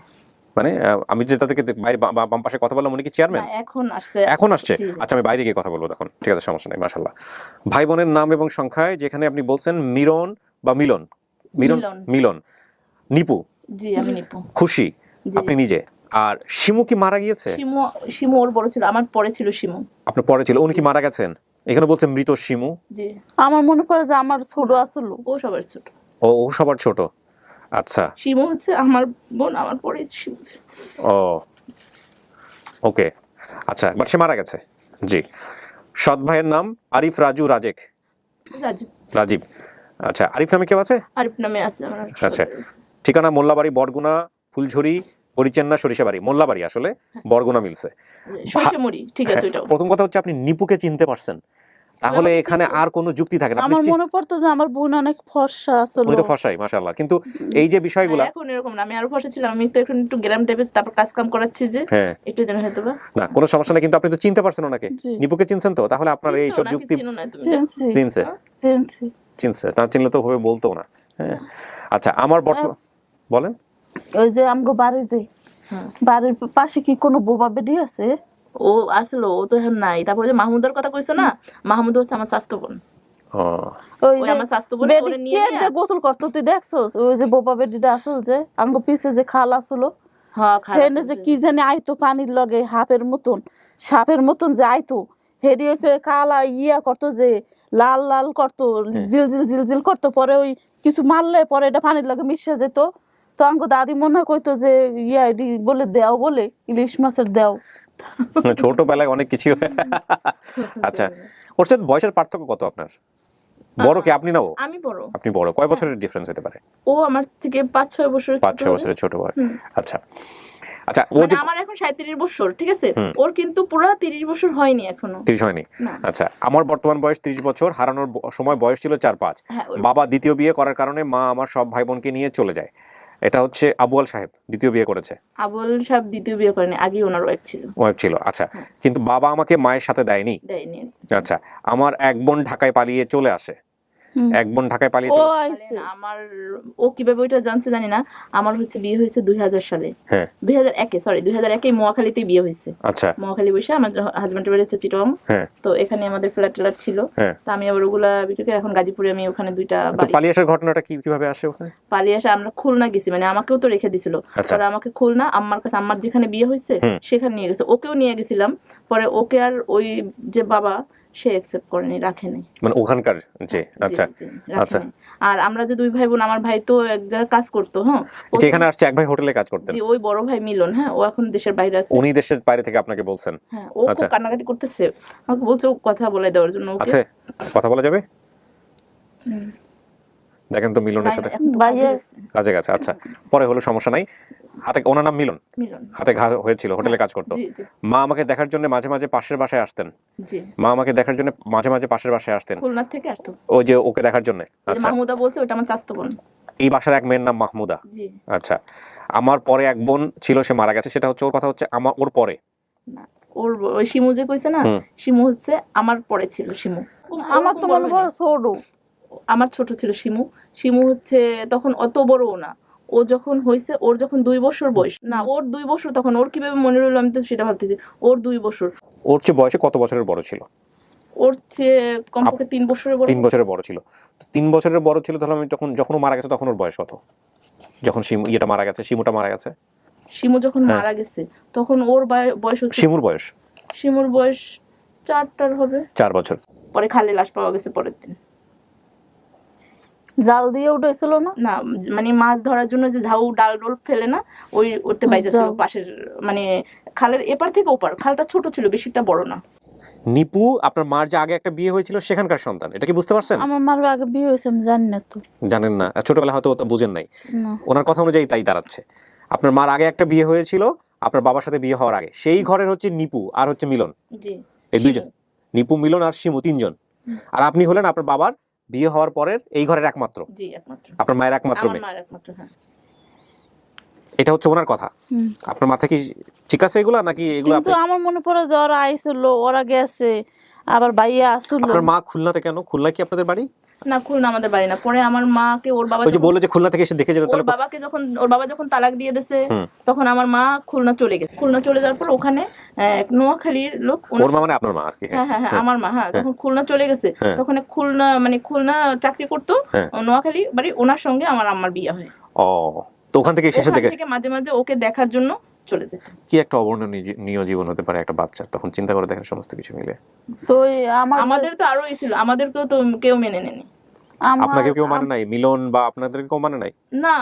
মানে আমি যে তাদেরকে বাইরে বাম পাশে কথা বললাম, উনি কি চেয়ারম্যান? এখন আসছে। এখন আসছে? জি। আচ্ছা, আমি বাইরে গিয়ে কথা বলবো তখন। ঠিক আছে, সমস্যা নাই। মাশাআল্লাহ। ভাই বোনের নাম এবং সংখ্যায় যেখানে আপনি বলছেন মিরন বা মিলন, মিলন, নিপু, জি আমি নিপু, খুশি, জি। আপনি নিজে, আর শিমু কি মারা গিয়েছে? শিমু ওর বড় ছিল, আমার পরে ছিল শিমু। আপনার পরে ছিল, উনি কি মারা গেছেন? এখানে বলছে মৃত শিমু। জি। আমার মনে পড়ে যে আমার ছোট আসলো। ও সবার ছোট। ও সবার ছোট। আচ্ছা। শিমু হচ্ছে আমার বোন, আমার পরে শিমু ছিল। ও ওকে, আচ্ছা, বাট সে মারা গেছে। জি। সৎ ভাইয়ের নাম আরিফ রাজু রাজেক রাজীব। আচ্ছা, আরিফ নামে কেউ আছে? আরিফ নামে আছে আমার। আচ্ছা, ঠিকানা মোল্লাবাড়ি, বরগুনা, ফুলঝুরি, পরিচেন্না, সরিষাবাড়ি। মোল্লাবাড়ি আসলে বরগুনা মিলছে। সরিষামুড়ি, ঠিক আছে ওইটাও। প্রথম কথা হচ্ছে আপনি নিপুকে চিনতে পারছেন, তাহলে এখানে আর কোনো যুক্তি থাকে না। আমার মনে পড়তো যে আমার বোন অনেক ফর্সা আসলো। উনি তো ফর্সাই, মাশাআল্লাহ। কিন্তু এই যে বিষয়গুলো এখন এরকম না, আমি আরো ফর্সা ছিলাম। আমি তো এখন একটু গ্রাম টাইপের, তারপর কাজ কাম করাচ্ছি যে, হ্যাঁ, এটা যেন হয়তো বা না কোনো সমস্যা নেই। কিন্তু আপনি তো চিনতে পারছেন ওনাকে, নিপুকে চিনছেন তো, তাহলে আপনার এই সব যুক্তি চিনছে। তা চিনলে তো ভাবে বলতো না। হ্যাঁ, আচ্ছা, আমার বলেন। ওই যে আমগো বাড়ির পাশে কি কোনো বোবা বেডি আছে? ও আসলো, ও তো এখন নাই। তারপরে যে মাহমুদের কথা কইছো না, মাহমুদ হচ্ছে আমার স্বাস্থ্য বোন। ওই যে আমার স্বাস্থ্য বোন ওরে নিয়ে গোসল করতো, তুই দেখছস? ওই যে বোবা বেডিটা আসল যে আমগো পিছে যে খাল আসলো, হ্যাঁ, হেনে যে কি জানি আইতো পানির লগে সাপের মতন যে আইতো, হেডি হইছে কালা ইয়া করতো, যে লাল লাল করতো, জিল করতো, পরে ওই কিছু মারলে পরে এটা পানির লগে মিশে যেত। তো আমগো দাদি মনে হয় কইতো যে ইয়া এডি বলে দেও, বলে ইলিশ মাছের দেও। ছোটবেলায় অনেক কিছু। আচ্ছা, ওর সাথে বয়সের পার্থক্য কত আপনার? বড় কি আপনি? না ও? আমি বড়। আপনি বড়। কয় বছরের ডিফারেন্স হতে পারে? ও আমার থেকে 5-6 বছরের ছোট। 5-6 বছরের ছোট বড়। আচ্ছা আচ্ছা, ও যে আমার এখন 37 বছর, ঠিক আছে? ওর কিন্তু পুরো 30 বছর হয়নি এখনো। 30 হয়নি? আচ্ছা, আমার বর্তমান বয়স 30 বছর। হারানোর সময় বয়স ছিল 4-5। বাবা দ্বিতীয় বিয়ে করার কারণে মা আমার সব ভাই বোনকে নিয়ে চলে যায়। এটা হচ্ছে আবুয়াল সাহেব দ্বিতীয় বিয়ে করেছে। আবুয়াল সাহেব দ্বিতীয় বিয়ে করেনি, আগে ওনার ওয়াইফ ছিল। আচ্ছা, কিন্তু বাবা আমাকে মায়ের সাথে দেয়নি। আচ্ছা, আমার এক বোন ঢাকায় পালিয়ে চলে আসে। আমার ও কিভাবে ওইটা জানছে জানি না। আমার হচ্ছে বিয়ে হয়েছে 2000 সালে। হ্যাঁ, 2001 মোয়াখালীতে বিয়ে হয়েছে। আচ্ছা, মোয়াখালী বসে আমার হাজবেন্ডের বাড়ি হচ্ছে চিটং। তো এখানে আমাদের ফ্ল্যাট ছিল। তো আমি আবার ওগুলা বিক্রি করে এখন গাজীপুরে আমি ওখানে 2টা বাড়ি। পালিয়ে আসার ঘটনাটা কিভাবে আসে ওখানে? পালিয়ে আসা আমরা খুলনা গেছি, মানে আমাকেও তো রেখে দিছিল। পরে আমাকে খুলনা আম্মার কাছে, আম্মার যেখানে বিয়ে হয়েছে সেখানে নিয়ে গেছে। ওকেও নিয়ে গেছিলাম। পরে ওকে আর ওই যে বাবা সে অ্যাকসেপ্ট করেনি, রাখেনি, মানে ওখানকার যে। আচ্ছা আচ্ছা। আর আমরা যে 2 ভাই বোন, আমার ভাই তো এক জায়গায় কাজ করতো। হ্যাঁ, যেখানে আসছে এক ভাই হোটেলে কাজ করতেন। ওই বড় ভাই মিলন, হ্যাঁ, ও এখন দেশের বাইরে আছে। উনি দেশের বাইরে থেকে আপনাকে বলছেন? হ্যাঁ, ও খুব কান্নাকাটি করতেছে, আমাকে বলছে কথা বলে দেওয়ার জন্য। আচ্ছা, কথা বলা যাবে? দেখেন তো মিলনের সাথে কাজে গেছে। আচ্ছা, পরে হলো, সমস্যা নাই। হাতে, ওনার নাম মিলন, হাতে ঘা হয়েছিল, হোটেলে কাজ করতো। মা আমাকে দেখার জন্য মাঝে মাঝে পাশের বাসায় আসতেন। খুলনা থেকে আসতো ওই যে ওকে দেখার জন্য। আচ্ছা, মাহমুদা বলছে ওটা আমার চাচতো বোন। এই বাসার এক মেয়ের নাম মাহমুদা। আচ্ছা, আমার পরে এক বোন ছিল, সে মারা গেছে। সেটা হচ্ছে, ওর কথা হচ্ছে ওর পরে ওর শিমু যে কইছে না, শিমু হচ্ছে আমার পরে ছিল। শিমু আমার তো মনে হয় ছোট, আমার ছোট ছিল শিমু হচ্ছে তখন অত বড়ও না। ও যখন হয়েছে, ওর যখন 2 বছর বয়স, না ওর 2 বছর, তখন ওর কিভাবে মনে রইল আমি তো সেটা ভাবতেছি। ওর 2 বছর। ওর চেয়ে বয়সে কত বছরের বড় ছিল? ওর চেয়ে কমপক্ষে 3 বছরের বড়। 3 বছরের বড় ছিল। 3 বছরের বড় ছিল, তাহলে আমি যখন ও মারা গেছে তখন ওর বয়স কত? যখন শিমুটা মারা গেছে। শিমু যখন মারা গেছে তখন ওর বয়স হচ্ছে, শিমুর বয়স 4টার হবে, 4 বছর। পরে খালি লাশ পাওয়া গেছে পরের দিন। জাল দিয়ে উঠেছিল না, না মানে মাছ ধরার জন্য যে ঝাউ ডাল ডোল ফেলে না, ওইতে বাইরেছিল পাশের, মানে খালের এপার থেকে ওপার। খালটা ছোট ছিল, বেশিটা বড় না। নিপু আপনার মার যে আগে একটা বিয়ে হয়েছিল সেখানকার সন্তান, এটা কি বুঝতে পারছেন? আমার মার আগে বিয়ে হয়েছে, আমি জানি না। তো জানেন না? ছোটবেলা হয়তো বুঝেন নাই। ওনার কথা অনুযায়ী তাই দাঁড়াচ্ছে। আপনার মার আগে একটা বিয়ে হয়েছিল আপনার বাবার সাথে বিয়ে হওয়ার আগে। সেই ঘরের হচ্ছে নিপু আর হচ্ছে মিলন। এই 2জন, নিপু, মিলন আর শিমু, 3 জন। আর আপনি হলেন আপনার বাবার বিয়ে হওয়ার পরের এই ঘরের একমাত্র, আপনার মায়ের একমাত্র মেয়ে। এটা হচ্ছে ওনার কথা। আপনার মাথা কি ঠিক আছে এগুলা নাকি এগুলো কিন্তু আমার মনে পড়ে যে ওরা আইছিল, ওরা গেছে, আবার ভাইয়া আসছিল। আপনার মা খুলনাতে কেন? খুলনা কি আপনাদের বাড়ি? না, খুলনা আমাদের বাড়ি না। পরে আমার মাকে ওর বাবা ওই যে বললো যে খুলনা থেকে এসে দেখে যেত, ওর তাহলে বাবাকে যখন ওর বাবা যখন তালাক দিয়ে দিয়েছে তখন আমার মা খুলনা চলে গেছে। খুলনা চলে যাওয়ার পর ওখানে এক নোয়াখালীর লোক ওর মা মানে আপনার মা আর কি? হ্যাঁ হ্যাঁ হ্যাঁ আমার মা, হ্যাঁ যখন খুলনা চলে গেছে তখন খুলনা চাকরি করতো, নোয়াখালী বাড়ি, ওনার সঙ্গে আমার আম্মার বিয়ে হয়। ও, তো ওখান থেকে এসে দেখে থেকে মাঝে মাঝে ওকে দেখার জন্য চলে যেত। কি একটা অবর্ণনীয় জীবন হতে পারে একটা বাচ্চা, তখন চিন্তা করে দেখেন সমস্ত কিছু মিলে। তো আমাদের তো আরোই ছিল, আমাদেরকেও তো কেউ মেনে নেয়নি। আপনাকে কেউ মানে নাই? মিলন বা আপনাদের কেউ মানে নাই? না,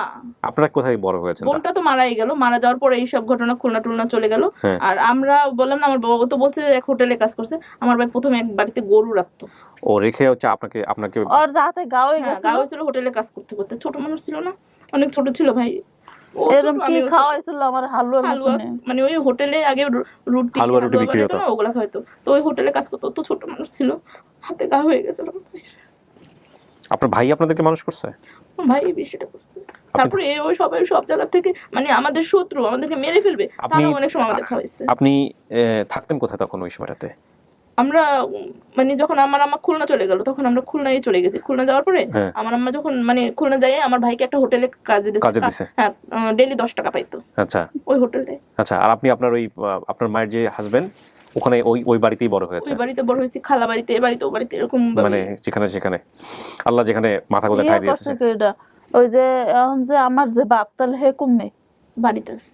আপনারা কোথায় বড় হয়েছেন? বোনটা তো মারাই গেল, মারা যাওয়ার পরে এইসব ঘটনা খুলনা টুলনা চলে গেল। আর আমরা বললাম না, আমার বাবা তো বলছে এক হোটেলে কাজ করছে। আমার ভাই প্রথমে এক বাড়িতে গরু রাখতো, ও রেখে হচ্ছে আপনাকে ওর যাতে গাঁও ছিল হোটেলে কাজ করতে করতে। ছোট মানুষ ছিল না, অনেক ছোট ছিল ভাই। এরকম কি খাওয়াইছিল আমার? হালুয়া, মানে ওই হোটেলে আগে রুটি বিক্রি হতো, ওগুলা খাইতো। তো ওই হোটেলে কাজ করতো, তো ছোট মানুষ ছিল, হাতে গা হয়ে গেছিল। আপনার ভাই আপনাদেরকে মানুষ করছে? ভাই বিষয়টা করছে। তারপরে ওই সবাই সব জায়গা থেকে মানে আমাদের শত্রু, আমাদেরকে মেরে ফেলবে, তারা অনেক সময় আমাদের খাওয়াইছে। আপনি থাকতেন কোথায় তখন ওই সময়টাতে? আমরা মানে যখন আমার আম্মা খুলনা চলে গেল তখন আমরা খুলনায় চলে গেছি। খুলনা যাওয়ার পরে আমার আম্মা যখন মানে খুলনা যায়, আমার ভাইকে একটা হোটেলে কাজে দিয়েছে। হ্যাঁ, ডেইলি 10 টাকা পাইতো। আচ্ছা, ওই হোটেলে। আচ্ছা, আর আপনি আপনার ওই আপনার মায়ের যে হাজবেন্ড ওখানে ওই বাড়িতেই বড় হয়েছে? ওই বাড়িতে বড় হয়েছি, খালা বাড়িতে, এ বাড়িতে, ও বাড়িতে, এরকম মানে যেখানে আল্লাহ যেখানে মাথা গোজা ঠাই দিয়েছে। ওই যে এখন যে আমার যে বাপ, তাহলে হে কমে বাড়িতে আছে,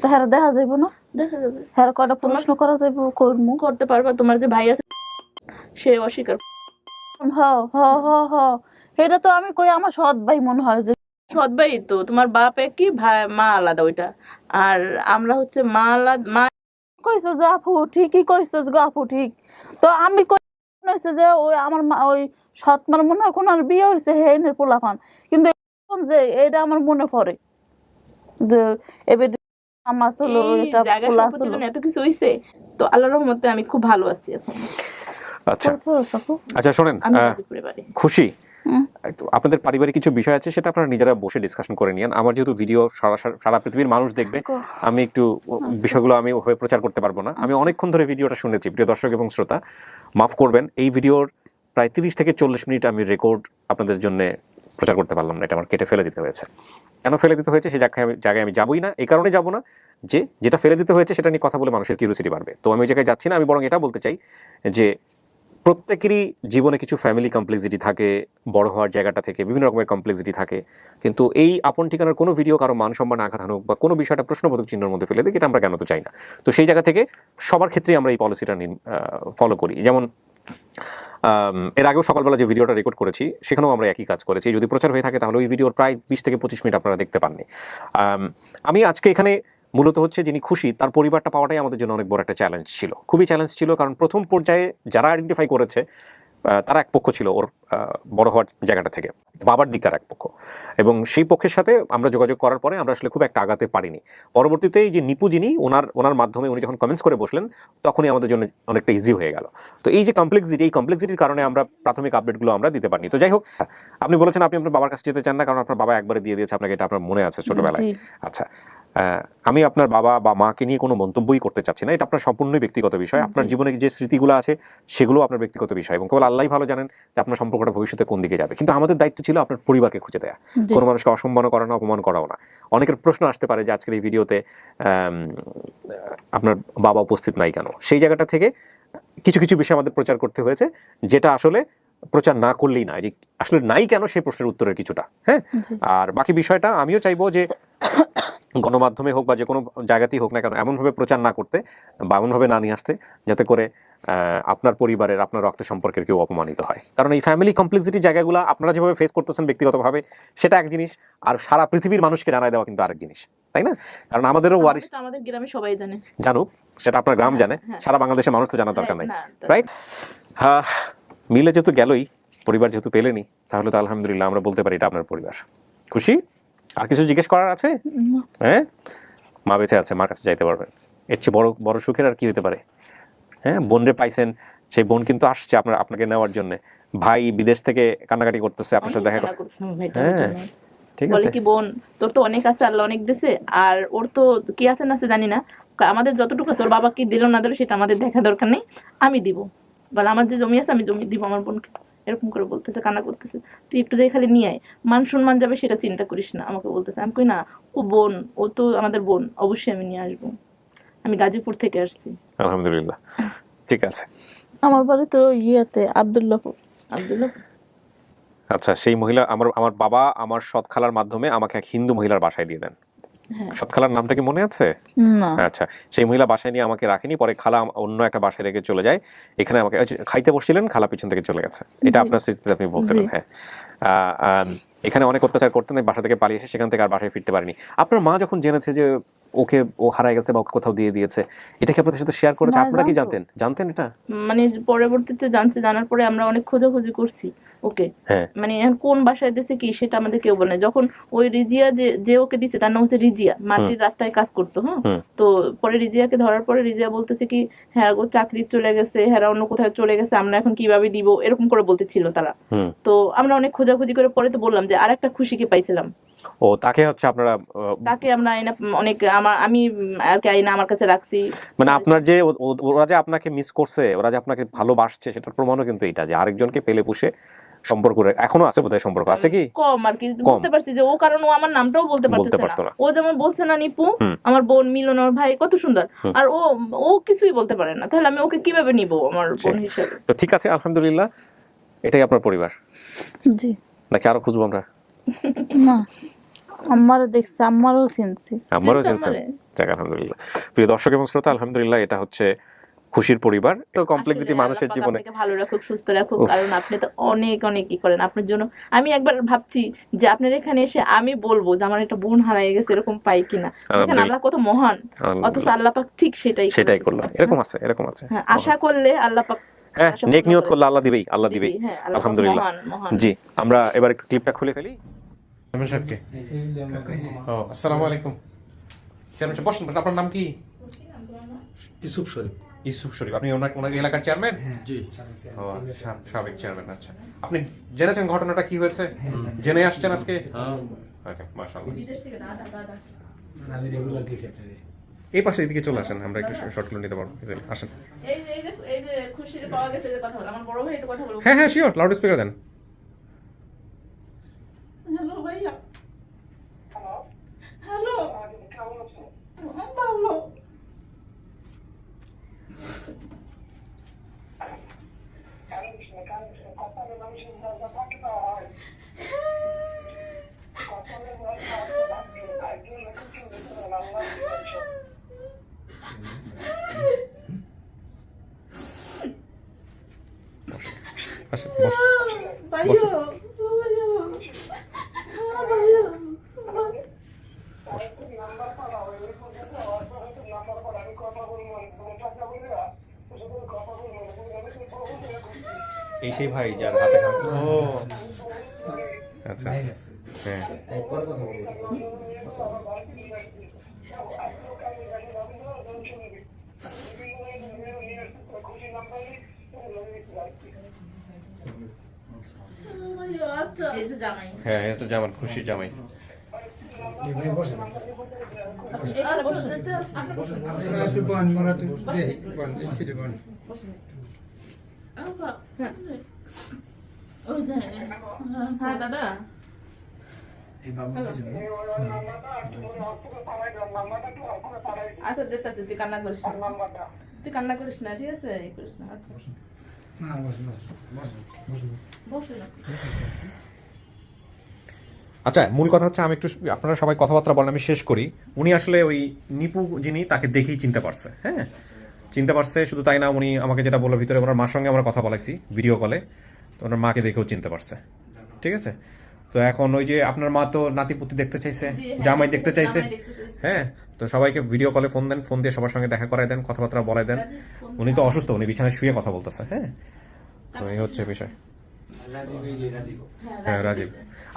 তাহারা দেখা যাইব না? দেখা যাবে। হ্যাঁ, কটা প্রশ্ন করা যাইব, করতে পারবা। তোমার যে ভাই আছে সে অস্বীকার। এটা তো আমি কই আমার সৎ ভাই মনে হয় যে। সৎ ভাই তো, তোমার বাপ একই, ভাই মা আলাদা ওইটা। আর আমরা হচ্ছে মা আলাদা। মা কইছো যে আপু ঠিকই কইছো যে আপু ঠিক। তো আমি কইছে যে ওই আমার ওই সৎ মার মনে হয় কোনার বিয়ে হয়েছে হেনের পোলাপান, কিন্তু যে এটা আমার মনে পড়ে যে এবার আমার হলো এটা পোলা ছিল। এত কিছু হইছে, তো আল্লাহর রহমতে আমি খুব ভালো আছি এখন। আচ্ছা আচ্ছা, শোনেন, খুশি আপনাদের পারিবারিক কিছু বিষয় আছে, সেটা আপনারা নিজেরা বসে ডিসকাশন করে নিন। আমার যেহেতু ভিডিও সারা পৃথিবীর মানুষ দেখবে, আমি একটু বিষয়গুলো আমি ওভাবে প্রচার করতে পারবো না। আমি অনেকক্ষণ ধরে ভিডিওটা শুনেছি, প্রিয় দর্শক এবং শ্রোতা মাফ করবেন, এই ভিডিওর প্রায় 30 থেকে 40 মিনিট আমি রেকর্ড আপনাদের জন্য প্রচার করতে পারলাম না, এটা আমার কেটে ফেলে দিতে হয়েছে। কেন ফেলে দিতে হয়েছে সেই জায়গায় আমি যাবোই না, এই কারণে যাবো না যে যেটা ফেলে দিতে হয়েছে সেটা নিয়ে কথা বলে মানুষের কিউরিওসিটি বাড়বে। তো আমি ওই জায়গায় যাচ্ছি না, আমি বরং এটা বলতে চাই যে প্রত্যেকেরই জীবনে কিছু ফ্যামিলি কমপ্লেক্সিটি থাকে, বড় হওয়ার জায়গাটা থেকে বিভিন্ন রকমের কমপ্লেক্সিটি থাকে, কিন্তু এই আপন ঠিকানার কোনো ভিডিও কারো মান সম্মান আঘাত হানুক বা কোনো বিষয়টা প্রশ্নবোধক চিহ্নের মধ্যে ফেলে দিই, এটা আমরা কেন তো চাই না। তো সেই জায়গা থেকে সবার ক্ষেত্রেই আমরা এই পলিসিটা ফলো করি। যেমন এর আগেও সকালবেলা যে ভিডিওটা রেকর্ড করেছি সেখানেও আমরা একই কাজ করেছি। যদি প্রচার হয়ে থাকে তাহলে ওই ভিডিওর প্রায় 20 থেকে 25 মিনিট আপনারা দেখতে পাননি। আমি আজকে এখানে মূলত হচ্ছে যিনি খুশি তার পরিবারটা পাওয়াটাই আমাদের জন্য অনেক বড় একটা চ্যালেঞ্জ ছিল, খুবই চ্যালেঞ্জ ছিল। কারণ প্রথম পর্যায়ে যারা আইডেন্টিফাই করেছে তারা এক পক্ষ ছিল ওর বড় হওয়ার জায়গাটা থেকে, বাবার দিককার এক পক্ষ, এবং সেই পক্ষের সাথে আমরা যোগাযোগ করার পরে আমরা আসলে খুব একটা আগাতে পারিনি। পরবর্তীতে এই যে নিপু যিনি ওনার মাধ্যমে উনি যখন কমেন্টস করে বসলেন তখনই আমাদের জন্য অনেকটা ইজি হয়ে গেল। তো এই যে কমপ্লেক্সিটির কারণে আমরা প্রাথমিক আপডেটগুলো আমরা দিতে পারিনি। তো যাই হোক, আপনি বলেছেন আপনি আপনার বাবার কাছে যেতে চান না কারণ আপনার বাবা একবারে দিয়ে দিয়েছে আপনাকে, এটা আপনার মনে আছে ছোটবেলায়। আচ্ছা, আমি আপনার বাবা বা মাকে নিয়ে কোনো মন্তব্যই করতে চাচ্ছি না, এটা আপনার সম্পূর্ণই ব্যক্তিগত বিষয়। আপনার জীবনে যে স্মৃতিগুলো আছে সেগুলো আপনার ব্যক্তিগত বিষয়, এবং কেবল আল্লাহই ভালো জানেন যে আপনার সম্পর্কটা ভবিষ্যতে কোন দিকে যাবে। কিন্তু আমাদের দায়িত্ব ছিল আপনার পরিবারকে খুঁজে দেয়া, কোনো মানুষকে অসম্মান করা না, অপমান করাও না। অনেকের প্রশ্ন আসতে পারে যে আজকের এই ভিডিওতে আপনার বাবা উপস্থিত নাই কেন। সেই জায়গাটা থেকে কিছু বিষয় আমাদের প্রচার করতে হয়েছে, যেটা আসলে প্রচার না করলেই না, যে আসলে নাই কেন সেই প্রশ্নের উত্তরের কিছুটা। হ্যাঁ, আর বাকি বিষয়টা আমিও চাইবো যে গণমাধ্যমে হোক বা যে কোনো জায়গাতেই হোক না কেন এমনভাবে প্রচার না করতে বা এমনভাবে না নিয়ে আসতে যাতে করে আপনার পরিবারের, আপনার রক্তের সম্পর্কের কেউ অপমানিত হয়। কারণ এই ফ্যামিলি কমপ্লেক্সিটির জায়গাগুলো আপনারা যেভাবে ফেস করতেছেন ব্যক্তিগতভাবে সেটা এক জিনিস, আর সারা পৃথিবীর মানুষকে জানাই দেওয়া কিন্তু আরেক জিনিস, তাই না? কারণ আমাদেরও ওয়ারিশ, আমাদের গ্রামে সবাই জানে, জানুক, সেটা আপনার গ্রাম জানে, সারা বাংলাদেশের মানুষ তো জানার দরকার নাই, রাইট? হ্যাঁ, মিলে যেহেতু গেলই, পরিবার যেহেতু পেলেনি, তাহলে তো আলহামদুলিল্লাহ আমরা বলতে পারি এটা আপনার পরিবার। খুশি? আর কিছু জিজ্ঞেস করার আছে? হ্যাঁ, মা বেঁচে আছে, মার কাছে যাইতে পারবেন, এর চেয়ে বড় সুখের আর কি হতে পারে? হ্যাঁ, বোনরে পাইছেন, সেই বোন কিন্তু আসছে আপনাকে নেওয়ার জন্য। ভাই বিদেশ থেকে কান্নাকাটি করতেছে আপনার সাথে দেখা করতে। হ্যাঁ, ঠিক আছে। বলে কি বোন তোর তো অনেক আছে, আল্লাহ অনেক দিয়েছে, আর ওর তো কি আছে না আছে জানি না, আমাদের যতটুকু আছে ওর বাবা কি দিল না দিল সেটা আমাদের দেখা দরকার নেই, আমি দিব, বলে আমার যে জমি আছে আমি জমি দিব আমার বোনকে, এরকম করে বলতেছে, কান্না করতেছে। তুই একটু যাই খালি নিয়ে আয়, মান সম্মান যাবে সেটা চিন্তা করিস না, আমাকে বলতেছে। আমি কই না, ও বোন, ও তো আমাদের বোন, অবশ্যই আমি নিয়ে আসবো, আমি গাজীপুর থেকে আসছি। আলহামদুলিল্লাহ, ঠিক আছে। আমার বাড়িতে ওই ইয়েতে আব্দুল্লাহপুর। আচ্ছা, সেই মহিলা আমার বাবা আমার সৎ খালার মাধ্যমে আমাকে এক হিন্দু মহিলার বাসায় দিয়ে দেন। হ্যাঁ। সৎ খালার নামটা কি মনে আছে? না, আচ্ছা, সেই মহিলা বাসায় নিয়ে আমাকে রাখেনি, পরে খালা অন্য একটা বাসায় রেখে চলে যায়। এখানে আমাকে খাইতে বসছিলেন, খালা পিছন থেকে চলে গেছে, এটা জি। আপনার স্মৃতিতে আপনি বলছিলেন। জি। হ্যাঁ, এখানে অনেক অত্যাচার করতেন, বাসা থেকে পালিয়ে এসে সেখান থেকে আর বাসায় ফিরতে পারেনি। আপনার মা যখন জেনেছে যে ও হারায় গেছে বা ওকে কোথাও দিয়ে দিয়েছে, এটা কি আপনাদের সাথে শেয়ার করেছে? না, আপনারা কি জানতো। জানতেন এটা? মানে পরবর্তীতে জানার পরে আমরা অনেক খোঁজাখুঁজি করছি ওকে, হ্যাঁ। মানে এখন কোন বাসায় দিছে কি সেটা আমাদের কেউ বলে না। যখন ওই রিজিয়া যে ওকে দিছে তার নাম হচ্ছে রিজিয়া, মাটির রাস্তায় কাজ করতো। হ্যাঁ, তো পরে রিজিয়াকে ধরার পরে রিজিয়া বলতেছে কি হ্যাঁ গো চাকরি চলে গেছে, হ্যাঁ অন্য কোথাও চলে গেছে, আমরা এখন কিভাবে দিব, এরকম করে বলতেছিল তারা। তো আমরা অনেক খোঁজাখুঁজি করে পরে তো বললাম যে আরেকটা খুশিকে পাইছিলাম, ও তাকে হচ্ছে আপনারা তাকে আমরা আইনা অনেক আমি আর কি আইনা আমার কাছে রাখছি। মানে আপনার যে ওরা যে আপনাকে মিস করছে, ওরা যে আপনাকে ভালোবাসছে, সেটার প্রমাণও কিন্তু এটা যে আরেকজনকে পেলে পুষে সম্পর্ক এখনো আছে, বোধহয় সম্পর্ক আছে কি কম আর কি বলতে পারছি যে ও, কারণ ও আমার নামটাও বলতে পারতো না। ও যেমন বলছে না নিপু, আমার বোন মিলন, আমার ভাই কত সুন্দর, আর ও কিছুই বলতে পারে না, তাহলে আমি ওকে কিভাবে নিব আমার বোন হিসেবে? তো ঠিক আছে, আলহামদুলিল্লাহ, এটাই আপনার পরিবার জি। নাকি আরো খুঁজবো আমরা? না, আমারও দেখছি, আমারও চিনছি। আমারও চিনছেন, যাক আলহামদুলিল্লাহ। প্রিয় দর্শক এবং শ্রোতা, আলহামদুলিল্লাহ, এটা হচ্ছে খুশির পরিবার। তো কমপ্লেক্সিটি মানুষের আল্লাহ পাক জীবনে আপনাকে ভালো রাখুক, সুস্থ রাখুক, কারণ আপনি তো অনেক অনেক ই করেন আপনার জন্য। আমি একবার ভাবছি যে আপনার এখানে এসে আমি বলবো যে আমার একটা বোন হারিয়ে গেছে, এরকম পাই কিনা। দেখেন আল্লাহ কত মহান, অথচ আল্লাহ পাক ঠিক সেটাই করলো। এরকম আছে। হ্যাঁ, আশা করলে আল্লাহ পাক, হ্যাঁ, নেক নিয়ত করলে আল্লাহ দিবেই। হ্যাঁ, আল্লাহ পাক আলহামদুলিল্লাহ। মহান। জি, আমরা এবার একটু ক্লিপটা খুলে ফেলি। চেয়ারম্যান সাহেবকে। ও, আসসালামু আলাইকুম। চেয়ারম্যান সাহেব বসুন, আপনার নাম কি? ইউসুফ শরীফ। ইউসুফ শরীফ। আপনি ওনার এলাকার চেয়ারম্যান? জি। ও আচ্ছা, সাবেক চেয়ারম্যান। আচ্ছা, আপনি জেনেছেন ঘটনাটা কি হয়েছে? জেনে আসছেন আজকে? ওকে, মাশাআল্লাহ। আমি রেগুলার দেখি আপনাদের। এই পাশে এদিকে চলে আসেন, আমরা একটু শর্টগুলো নিতে পারবো। আসেন। এই যে খুশির পাওয়া গেছে যে কথা বল, আমার বড় ভাই একটু কথা বলবো। হ্যাঁ, শিওর, লাউড স্পিকার দেন। হ্যালো ভাইয়া। হ্যালো, ভালো। আসেন, বসুন। ভাইয়া, ভাইয়া, এই সেই ভাই যার হাতে হাত। ও আচ্ছা, হ্যাঁ। এই যে জামাই। হ্যাঁ, এটা জামাই, খুশি জামাই। এখানে বসে। একটু বন মনে একটু দেখি, বন এই সিটে বন। হ্যাঁ দাদা, এই বাবু কিছু নেই। আচ্ছা দেখতেছি, তুই কান্না করিস না, তুই কান্না করিস না, ঠিক আছে? এই করিস না। আচ্ছা না, বসুন বসে না। আচ্ছা, মূল কথা হচ্ছে, আমি একটু, আপনারা সবাই কথাবার্তা বলেন, আমি শেষ করি। উনি আসলে ওই নিপু যিনি, তাকে দেখেই চিনতে পারছে। হ্যাঁ, চিনতে পারছে। শুধু তাই না, উনি আমাকে যেটা বললো, ভিতরে ওনার মার সঙ্গে আমরা কথা বলাইছি ভিডিও কলে, তো ওনার মাকে দেখেও চিনতে পারছে। ঠিক আছে, তো এখন ওই যে আপনার মা তো নাতিপুতি দেখতে চাইছে, জামাই দেখতে চাইছে। হ্যাঁ, তো সবাইকে ভিডিও কলে ফোন দেন, ফোন দিয়ে সবার সঙ্গে দেখা করাই দেন, কথাবার্তা বলাই দেন। উনি তো অসুস্থ, উনি বিছানায় শুয়ে কথা বলতেছে। হ্যাঁ, তো এই হচ্ছে বিষয়। হ্যাঁ রাজীব,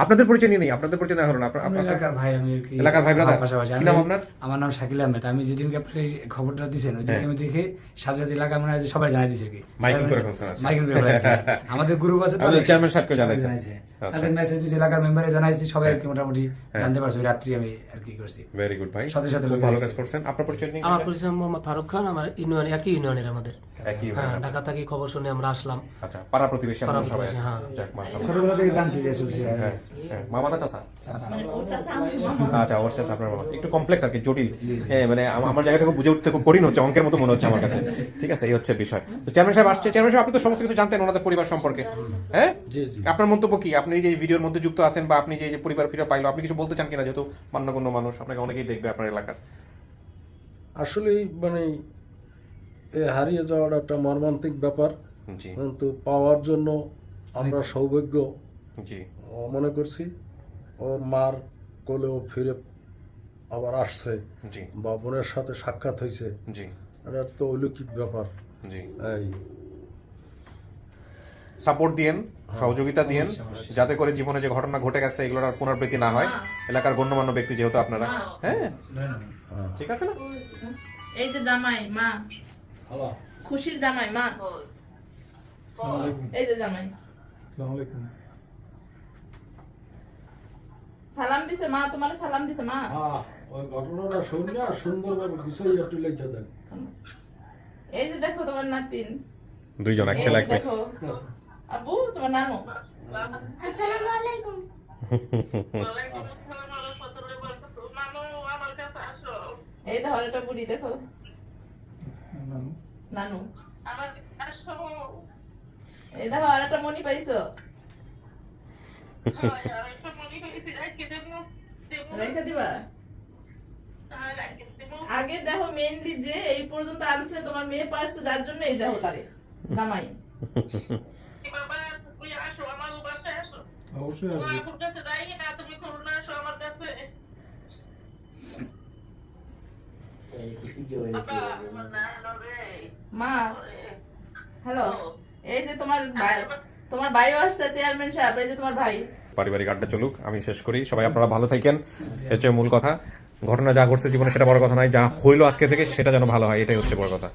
আপনাদের পরিচয় নিয়ে নেই, আপনাদের পরিচয় না হলো না। এলাকার ভাই আমি আর কি। এলাকার ভাই ব্রাদার, পাশাপাশি কি নাম আপনার? আমার নাম শাকিল আহমেদ। আমি যেদিনকে আপনি এই খবরটা দিয়েছেন ওই দিনকে আমি দেখে সাজাদ এলাকা মনে হয় যে সবাই জানাই দিয়েছে আর কি। মাইকিং করে ফেলছেন, আচ্ছা। মাইকিং করে ফেলেছে। আমাদের গ্রুপ আছে তো, আমাদের চেয়ারম্যান সাহেবকে সবাই জানাইছে। আচ্ছা। তাদের মেসেজ দিয়েছে, এলাকার মেম্বারে জানাইছি, সবাই আর কি মোটামুটি জানতে পারছে। ওই রাত্রি আমি আর কি করছি। ভেরি গুড ভাই, সাথে সাথে খুব লোকে ভালো দেখছে। কাজ করছেন। আপনার পরিচয় নিয়ে আমার পরিচয় মোহাম্মদ ফারুক খান, আমার ইউনিয়ন একই ইউনিয়নের আমাদের। একই হ্যাঁ, ভাই। ঢাকা থেকে খবর শুনে আমরা আসলাম। আচ্ছা, পাড়া প্রতিবেশী আমরা পাড়া সবাই। প্রতিবেশী, হ্যাঁ। যাক, মাশাআল্লাহ। ছোটবেলা থেকে জানছি যে আসলে সে- হ্যাঁ, হ্যাঁ। মামা না চাচা? মানে ওর চাচা আমার মামা। আচ্ছা, ওর চাচা আপনার মামা। একটু কমপ্লেক্স আর কি, জটিল। হ্যাঁ, মানে আমার জায়গা থেকে বুঝে উঠতে খুব কঠিন হচ্ছে, অঙ্কের মতো মনে হচ্ছে আমার কাছে। ঠিক আছে, এই হচ্ছে বিষয়। তো চেয়ারম্যান সাহেব আসছে। চেয়ারম্যান সাহেব, আপনি তো সমস্ত কিছু জানতেন ওনাদের পরিবার সম্পর্কে, হ্যাঁ? আপনার মন্তব্য কি? আপনি যে ভিডিওর মধ্যে যুক্ত আছেন বা আপনি যে পরিবার ফিরে পাইলো, আপনি কিছু বলতে চান কিনা? যেহেতু মান্যগণ্য মানুষ, আপনাকে অনেকেই দেখবে আপনার এলাকার। আসলে মানে হারিয়ে যাওয়াটা একটা মর্মান্তিক ব্যাপার, জি কিন্তু পাওয়ার জন্য আমরা সৌভাগ্য জি মনে করছি। ওর মার কোলেও ফিরে আবার আসছে, জি বা বোনের সাথে সাক্ষাৎ হয়েছে, জি এটা তো অলৌকিক ব্যাপার। জি এই সাপোর্ট দিয়েন, সহযোগিতা দিয়েন, যাতে করে জীবনে যে ঘটনা ঘটে গেছে এগুলোর আর পুনরাবৃত্তি না হয়। এলাকার গণ্যমান্য ব্যক্তি যেহেতু আপনারা, হ্যাঁ ঠিক আছে না? এই যে জামাই মা, খুশির জামাই মা, এই যে জামাই আসসালামু আলাইকুম। সালাম দিছে মা, তোমার সালাম দিছে মা। হ্যাঁ, ওই ঘটনাটা শুনলে আর সুন্দরভাবে বিষয় একটু লিখে দেন। এই যে দেখো তোমার নাতিন, দুইজন, এক এই ছেলে যে এক মেয়ে। দেখো আব্বু তোমার নানু। আসসালামু আলাইকুম। এই দেখো একটা বুড়ি, দেখো নানু। এই দেখো আর একটা মনি পাইছো, রেখে দিবা। আগে দেখো মেইনলি যে এই পর্যন্ত আনছে তোমার মেয়ে পারছে, যার জন্য এই দেখো তারে জামাই। অবশ্যই আসবে। মা হ্যালো, এই যে তোমার ভাই, তোমার ভাইও আসছে চেয়ারম্যান সাহেব, এই যে তোমার ভাই। পারিবারিক আড্ডা চলুক, আমি শেষ করি। সবাই আপনারা ভালো থাকেন, সেটা হচ্ছে মূল কথা। ঘটনা যা ঘটছে জীবনে সেটা বড় কথা নয়, যা হইলো আজকে থেকে সেটা যেন ভালো হয়, এটাই হচ্ছে বড় কথা।